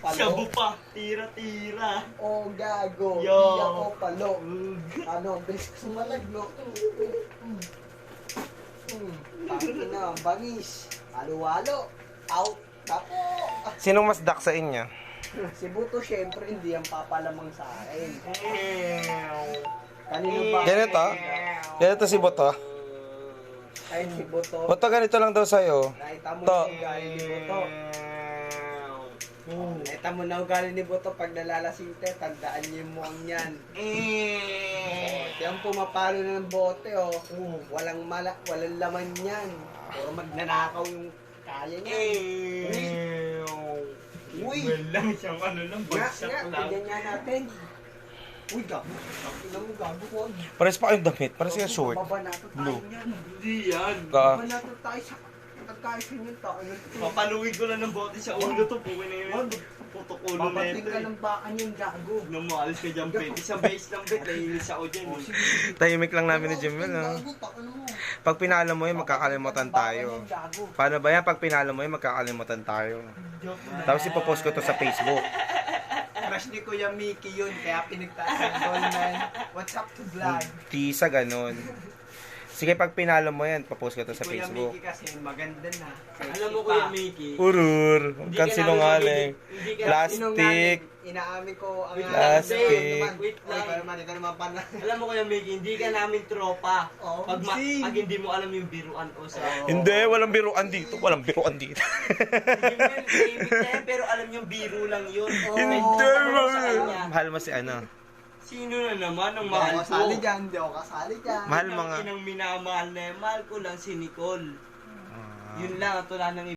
palo. Shabu pa. Tira-tira. Oh, gago. Yo. Di ako palo. Ano, bilis ka sumalag, no? Pangin na, bangis. Halo-halo. Out. Tapo. Sinong mas dak sa inyo? Si Buto, syempre, hindi yan papalamang sa akin. Kanino ba? Ganito si Boto. Ay, si Buto. Boto, ganito lang daw sa'yo. Nakita mo To. na ugali ni Buto. Nakita mo na ugali ni Buto pag nalalasing te, tandaan niyo yung mukhang yan. Yan pumapalo na ng bote, oh. Walang laman yan. Puro magnanakaw yung kaya niya. Uy! Lang siyang ano lang, bagsak lang. Tignan nga natin. Uy, gago. Tignan mo, gago ko. Pares pa kayong damit. Pares kayong short. Babanato tayo Blue. niyan. Hindi yan. Babanato tayo sa pagkaisin yung tayo. Papaluin ko lang ng bote sa ulo to. Puwi na yun. Putok ulo na Babating ito ka eh. ng bakan yung gago. Nung maalis ka dyan, bet. Isang base lang, bet. Nahilis ako dyan. Tahimik lang namin ni Jimel, ha? Pag pinalo mo yun, magkakalimutan tayo. Paano ba yan? Pag pinalo mo yun, magkakalimutan tayo. Tapos ipopost ko to sa Facebook. Crush ni Kuya Mickey yun, kaya pinagtasan man. What's up to vlog? Tisa, ganun. Sige, pag pinalo mo yan, popost ko to sa Kuya Facebook. Mickey kasi maganda na. Alam mo, Kuya Mickey, Urur, huwag kang sinungaling. Plastic. Inaamin ko ang Plastic. Wait lang. Ikaw naman pa na. alam mo, Kuya Mickey, hindi ka namin tropa. Oh, Pag hindi mo alam yung biruan o sa... Hindi, walang biruan dito. Walang biruan dito. Pero alam yung biro lang yun. Hindi, Ano sa kanya? mahal mo si ano. Sino na naman ang Hindi mahal ako ko? kasali dyan, hindi ako kasali dyan. Mahal mga... Inang minamahal na mahal ko lang si Nicole. Yun lang ang tula ng